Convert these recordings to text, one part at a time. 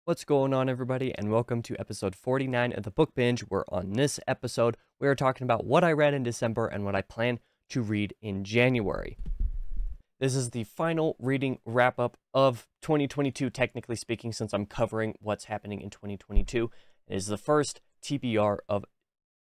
What's going on, everybody, and welcome to episode 49 of the Book Binge, where on this episode, we are talking about what I read in December and what I plan to read in January. This is the final reading wrap-up of 2022, technically speaking, since I'm covering what's happening in 2022. It is the first TBR of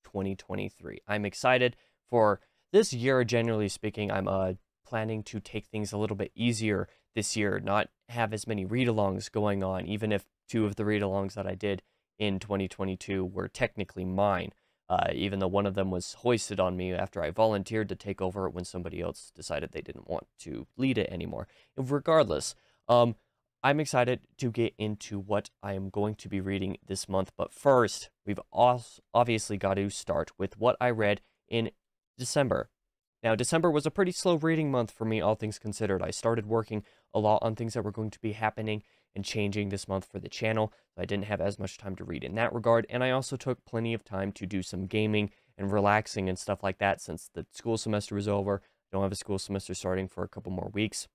2023. I'm excited for this year, generally speaking. I'm planning to take things a little bit easier this year, not have as many read-alongs going on, even if two of the read-alongs that I did in 2022 were technically mine, even though one of them was hoisted on me after I volunteered to take over when somebody else decided they didn't want to lead it anymore. Regardless, I'm excited to get into what I am going to be reading this month, but first, we've obviously got to start with what I read in December. Now, December was a pretty slow reading month for me, all things considered. I started working a lot on things that were going to be happening and changing this month for the channel, so I didn't have as much time to read in that regard, and I also took plenty of time to do some gaming and relaxing and stuff like that since the school semester was over. I don't have a school semester starting for a couple more weeks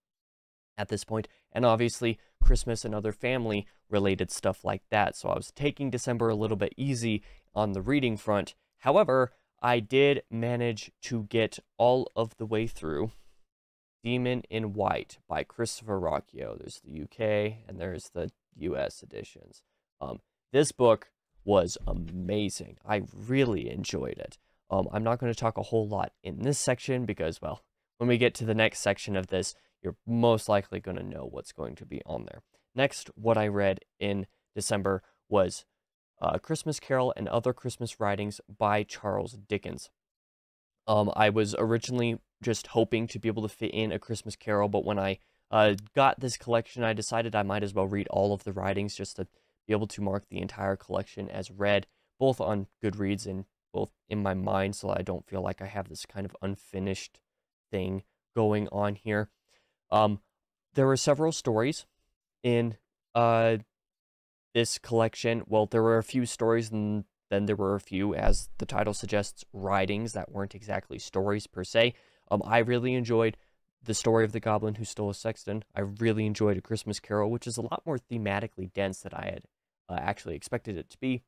at this point, and obviously Christmas and other family-related stuff like that, so I was taking December a little bit easy on the reading front. However, I did manage to get all of the way through Demon in White by Christopher Rocchio. There's the UK and there's the US editions. This book was amazing. I really enjoyed it. I'm not going to talk a whole lot in this section because, well, when we get to the next section of this, you're most likely going to know what's going to be on there. Next, what I read in December was Christmas Carol and Other Christmas Writings by Charles Dickens. I was originally just hoping to be able to fit in A Christmas Carol, but when I got this collection, I decided I might as well read all of the writings just to be able to mark the entire collection as read, both on Goodreads and both in my mind, so I don't feel like I have this kind of unfinished thing going on here. There were several stories in this collection. Well, there were a few stories, and then there were a few, as the title suggests, writings that weren't exactly stories per se. I really enjoyed The Story of the Goblin Who Stole a Sexton. I really enjoyed A Christmas Carol, which is a lot more thematically dense than I had actually expected it to be.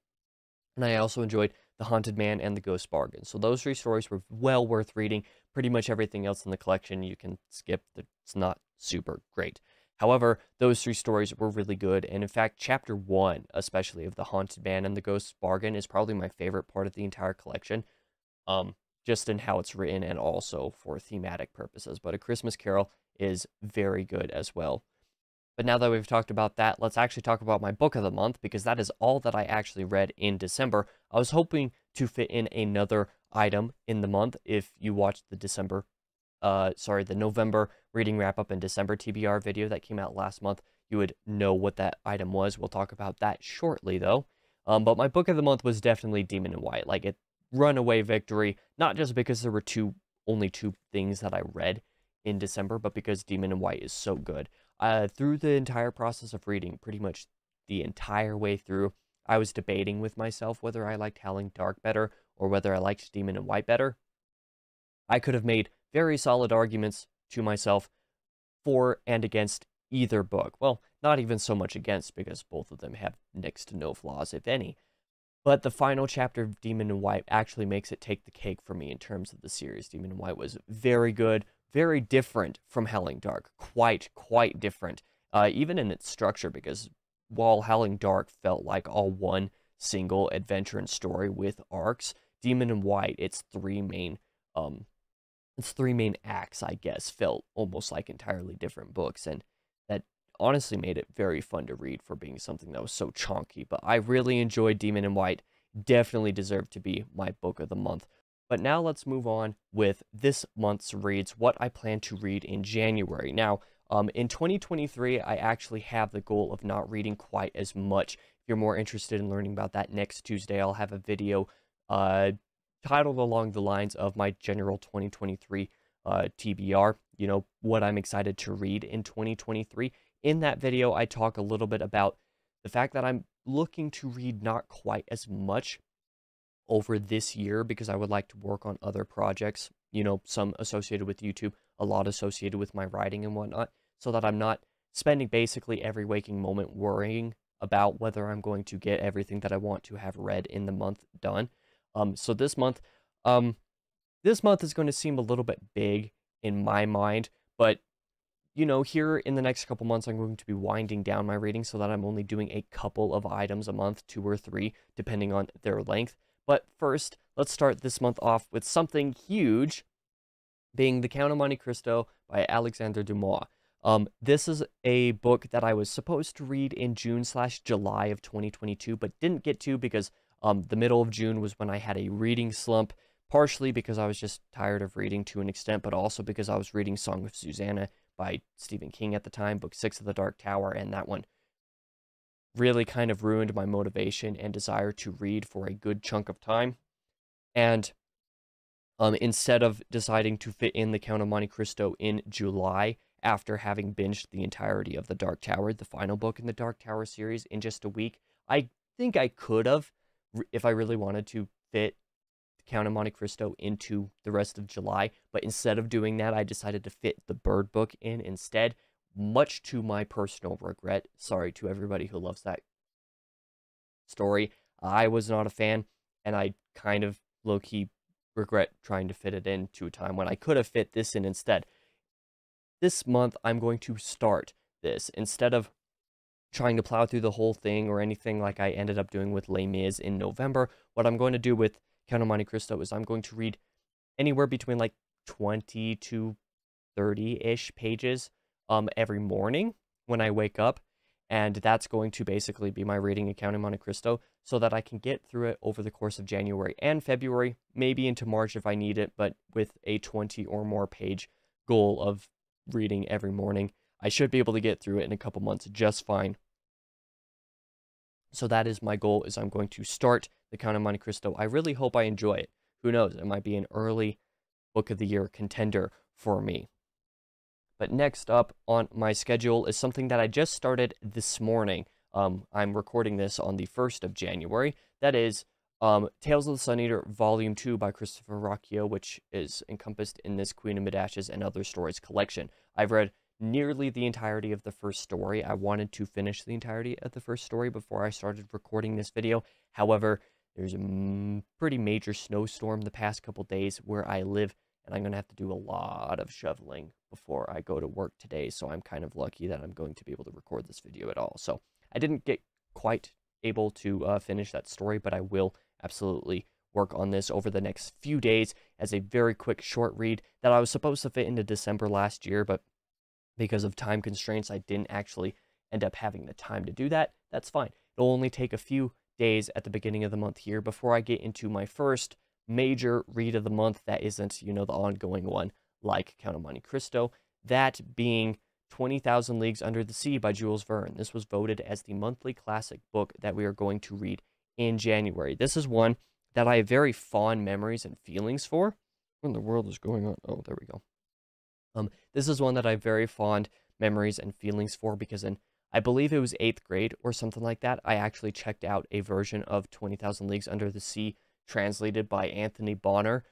And I also enjoyed The Haunted Man and The Ghost Bargain. So those three stories were well worth reading. Pretty much everything else in the collection you can skip. It's not super great. However, those three stories were really good, and in fact, Chapter 1, especially of The Haunted Man and The Ghost's Bargain, is probably my favorite part of the entire collection, just in how it's written and also for thematic purposes. But A Christmas Carol is very good as well. But now that we've talked about that, let's actually talk about my book of the month, because that is all that I actually read in December. I was hoping to fit in another item in the month. If you watched the November reading wrap-up and December TBR video that came out last month, you would know what that item was. We'll talk about that shortly, though. But my book of the month was definitely Demon in White. Like, it runaway victory, not just because there were only two things that I read in December, but because Demon in White is so good. Through the entire process of reading, pretty much the entire way through, I was debating with myself whether I liked Howling Dark better or whether I liked Demon in White better. I could have made very solid arguments to myself for and against either book. Well, not even so much against, because both of them have next to no flaws, if any. But the final chapter of Demon in White actually makes it take the cake for me in terms of the series. Demon in White was very good, very different from Howling Dark. Quite different, even in its structure, because while Howling Dark felt like all one single adventure and story with arcs, Demon in White, its three main acts, I guess, felt almost like entirely different books, and that honestly made it very fun to read for being something that was so chonky. But I really enjoyed Demon in White. Definitely deserved to be my book of the month. But now let's move on with this month's reads, what I plan to read in January. Now, in 2023, I actually have the goal of not reading quite as much. If you're more interested in learning about that, next Tuesday I'll have a video titled along the lines of my general 2023 TBR, you know, what I'm excited to read in 2023. In that video, I talk a little bit about the fact that I'm looking to read not quite as much over this year because I would like to work on other projects, you know, some associated with YouTube, a lot associated with my writing and whatnot, so that I'm not spending basically every waking moment worrying about whether I'm going to get everything that I want to have read in the month done. So um, this month is going to seem a little bit big in my mind, but here in the next couple months, I'm going to be winding down my reading so that I'm only doing a couple of items a month, 2 or 3, depending on their length. But first, let's start this month off with something huge, being The Count of Monte Cristo by Alexandre Dumas. This is a book that I was supposed to read in June/July of 2022, but didn't get to because the middle of June was when I had a reading slump, partially because I was just tired of reading to an extent, but also because I was reading Song of Susanna by Stephen King at the time, book 6 of the Dark Tower, and that one really kind of ruined my motivation and desire to read for a good chunk of time. And instead of deciding to fit in The Count of Monte Cristo in July, after having binged the entirety of The Dark Tower, the final book in the Dark Tower series, in just a week, I think I could have, if I really wanted to, fit The Count of Monte Cristo into the rest of July, but instead of doing that, I decided to fit the Bird book in instead, much to my personal regret. Sorry to everybody who loves that story. I was not a fan, and I kind of low-key regret trying to fit it into a time when I could have fit this in instead. This month, I'm going to start this. Instead of trying to plow through the whole thing or anything like I ended up doing with Les Mis in November, what I'm going to do with Count of Monte Cristo is I'm going to read anywhere between like 20 to 30-ish pages every morning when I wake up. And that's going to basically be my reading of Count of Monte Cristo so that I can get through it over the course of January and February, maybe into March if I need it, but with a 20 or more page goal of reading every morning, I should be able to get through it in a couple months just fine. So that is my goal, is I'm going to start The Count of Monte Cristo. I really hope I enjoy it. Who knows? It might be an early book of the year contender for me. But next up on my schedule is something that I just started this morning. I'm recording this on the 1st of January. That is Tales of the Sun Eater Volume 2 by Christopher Rocchio, which is encompassed in this Queen of Mid-Ashes and Other Stories collection. I've read nearly the entirety of the first story. I wanted to finish the entirety of the first story before I started recording this video. However, there's a pretty major snowstorm the past couple days where I live, and I'm going to have to do a lot of shoveling before I go to work today, so I'm kind of lucky that I'm going to be able to record this video at all. So I didn't get quite able to finish that story, but I will absolutely work on this over the next few days as a very quick short read that I was supposed to fit into December last year, but because of time constraints, I didn't actually end up having the time to do that. That's fine. It'll only take a few days at the beginning of the month here before I get into my first major read of the month that isn't, the ongoing one like Count of Monte Cristo, that being 20,000 Leagues Under the Sea by Jules Verne. This was voted as the monthly classic book that we are going to read in January. This is one that I have very fond memories and feelings for. What in the world is going on? Oh, there we go. This is one that I have very fond memories and feelings for because in, I believe it was 8th grade or something like that, I actually checked out a version of 20,000 Leagues Under the Sea translated by Anthony Bonner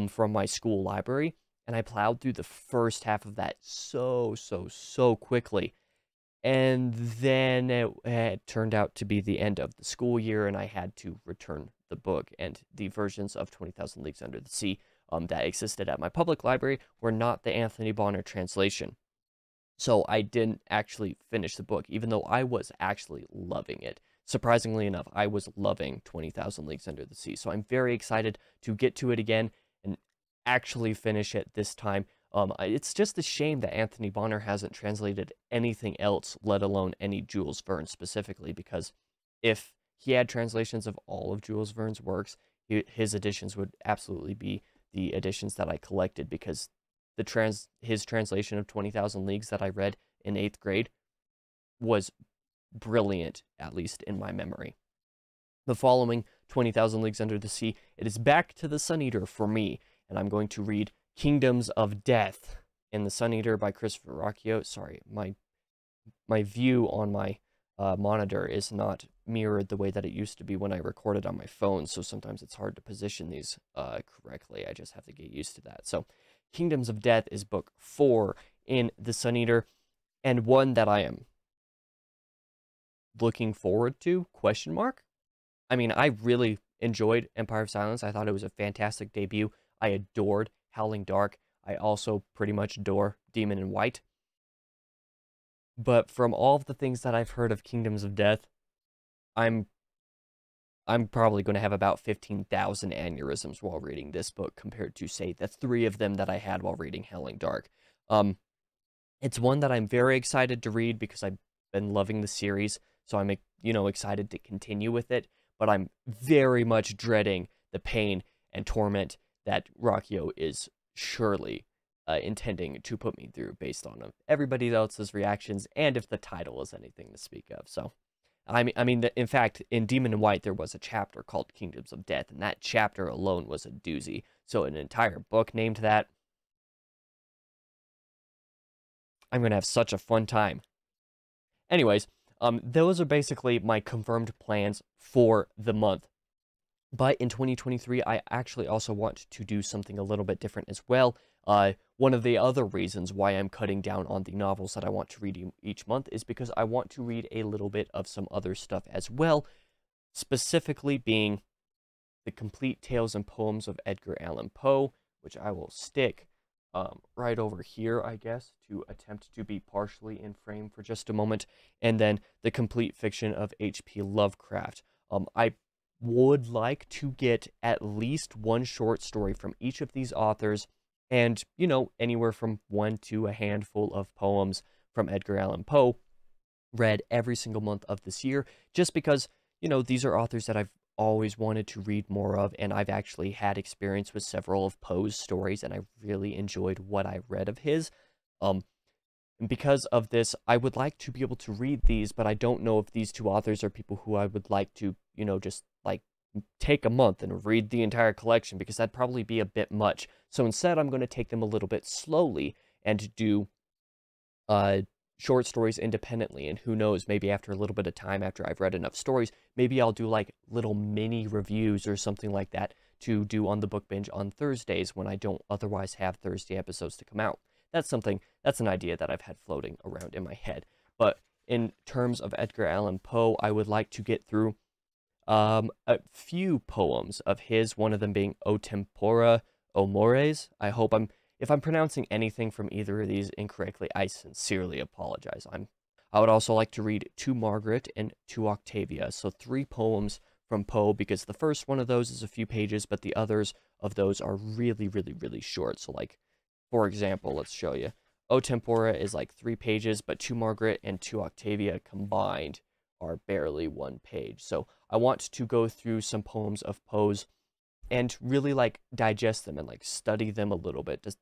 from my school library, and I plowed through the first half of that so quickly. And then it turned out to be the end of the school year, and I had to return the book. And the versions of 20,000 Leagues Under the Sea that existed at my public library were not the Anthony Bonner translation. So I didn't actually finish the book, even though I was actually loving it. Surprisingly enough, I was loving 20,000 Leagues Under the Sea. So I'm very excited to get to it again and actually finish it this time. It's just a shame that Anthony Bonner hasn't translated anything else, let alone any Jules Verne specifically, because if he had translations of all of Jules Verne's works, his editions would absolutely be the editions that I collected, because his translation of 20,000 Leagues that I read in 8th grade was brilliant, at least in my memory. The following 20,000 Leagues Under the Sea, it is back to the Sun Eater for me, and I'm going to read Kingdoms of Death in the Sun Eater by Christopher Rocchio. Sorry, my view on my monitor is not mirrored the way that it used to be when I recorded on my phone, so sometimes it's hard to position these correctly. I just have to get used to that. So Kingdoms of Death is book 4 in the Sun Eater, and one that I am looking forward to, question mark. I mean, I really enjoyed Empire of Silence. I thought it was a fantastic debut. I adored Howling Dark. I also pretty much adore Demon in White. But from all of the things that I've heard of Kingdoms of Death, I'm probably going to have about 15,000 aneurysms while reading this book compared to, say, the 3 of them that I had while reading Howling Dark. It's one that I'm very excited to read because I've been loving the series, so I'm, excited to continue with it, but I'm very much dreading the pain and torment that Rakio is surely intending to put me through based on everybody else's reactions and if the title is anything to speak of. So, in fact, in Demon in White, there was a chapter called Kingdoms of Death, and that chapter alone was a doozy. So an entire book named that, I'm going to have such a fun time. Anyways, those are basically my confirmed plans for the month. But in 2023, I actually also want to do something a little bit different as well. One of the other reasons why I'm cutting down on the novels that I want to read each month is because I want to read a little bit of some other stuff as well, specifically being the complete tales and poems of Edgar Allan Poe, which I will stick right over here, I guess, to attempt to be partially in frame for just a moment, and then the complete fiction of H.P. Lovecraft. I would like to get at least one short story from each of these authors, and, anywhere from 1 to a handful of poems from Edgar Allan Poe read every single month of this year, just because, these are authors that I've always wanted to read more of, and I've actually had experience with several of Poe's stories, and I really enjoyed what I read of his. And because of this, I would like to be able to read these, but I don't know if these 2 authors are people who I would like to, just like take a month and read the entire collection, because that'd probably be a bit much. So instead, I'm going to take them a little bit slowly and do short stories independently, and who knows, maybe after a little bit of time, after I've read enough stories, maybe I'll do like little mini reviews or something like that to do on the Book Binge on Thursdays when I don't otherwise have Thursday episodes to come out. That's an idea that I've had floating around in my head. But in terms of Edgar Allan Poe, I would like to get through a few poems of his, one of them being O Tempora O Mores. If I'm pronouncing anything from either of these incorrectly, I sincerely apologize. I would also like to read To Margaret and To Octavia, so 3 poems from Poe, because the first one of those is a few pages, but the others of those are really, really, really short. So, like, for example, let's show you. O Tempora is like 3 pages, but To Margaret and To Octavia combined are barely 1 page. So I want to go through some poems of Poe's and really like digest them and like study them a little bit, just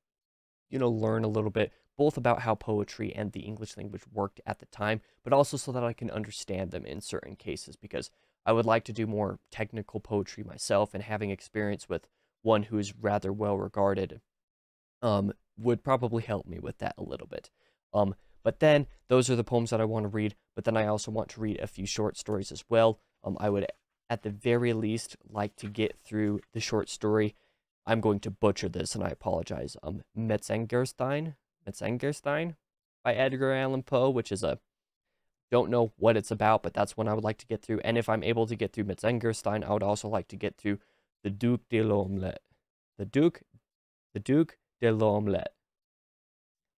learn a little bit both about how poetry and the English language worked at the time, but also so that I can understand them in certain cases, because I would like to do more technical poetry myself, and having experience with one who is rather well regarded would probably help me with that a little bit. But then those are the poems that I want to read, but then I also want to read a few short stories as well. I would at the very least like to get through the short story. I'm going to butcher this, and I apologize. Metzengerstein by Edgar Allan Poe, which is don't know what it's about, but that's one I would like to get through. And if I'm able to get through Metzengerstein, I would also like to get through the Duc de l'Omelette. The Duc de l'Omelette.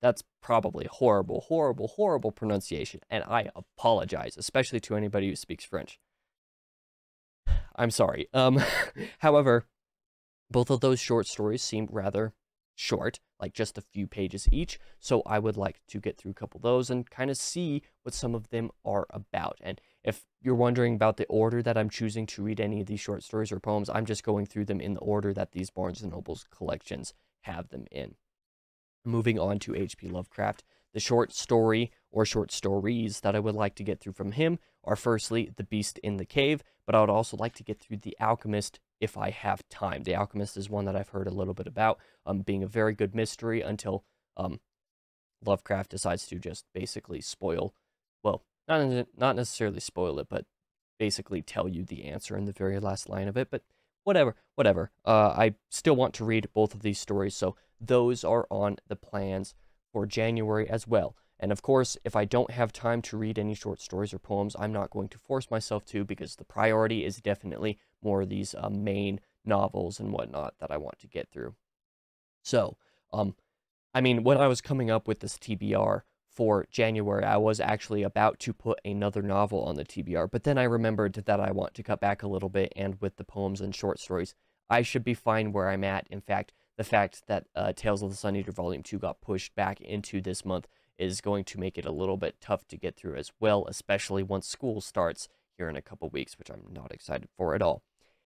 That's probably horrible, horrible, horrible pronunciation, and I apologize, especially to anybody who speaks French. I'm sorry. However, both of those short stories seem rather short, like just a few pages each, so I would like to get through a couple of those and kind of see what some of them are about. And if you're wondering about the order that I'm choosing to read any of these short stories or poems, I'm just going through them in the order that these Barnes & Noble's collections have them in. Moving on to H.P. Lovecraft, the short story or short stories that I would like to get through from him are firstly The Beast in the Cave, but I would also like to get through The Alchemist if I have time. The Alchemist is one that I've heard a little bit about, being a very good mystery until Lovecraft decides to just basically spoil, well, not necessarily spoil it, but basically tell you the answer in the very last line of it. But whatever. I still want to read both of these stories, so those are on the plans for January as well. And of course, if I don't have time to read any short stories or poems, I'm not going to force myself to, because the priority is definitely more of these main novels and whatnot that I want to get through. So, I mean, when I was coming up with this TBR for January, I was actually about to put another novel on the TBR, but then I remembered that I want to cut back a little bit, and with the poems and short stories, I should be fine where I'm at. In fact, the fact that Tales of the Sun Eater Volume 2 got pushed back into this month is going to make it a little bit tough to get through as well, especially once school starts here in a couple weeks, which I'm not excited for at all.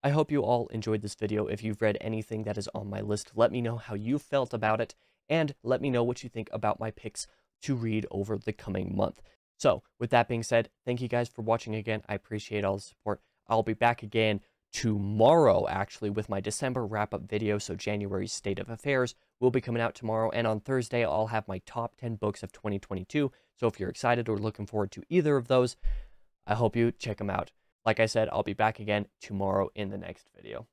I hope you all enjoyed this video. If you've read anything that is on my list, let me know how you felt about it, and let me know what you think about my picks to read over the coming month. So, with that being said, thank you guys for watching again. I appreciate all the support. I'll be back again tomorrow, actually, with my December wrap-up video. So January's State of Affairs will be coming out tomorrow, and on Thursday, I'll have my top 10 books of 2022. So if you're excited or looking forward to either of those, I hope you check them out. Like I said, I'll be back again tomorrow in the next video.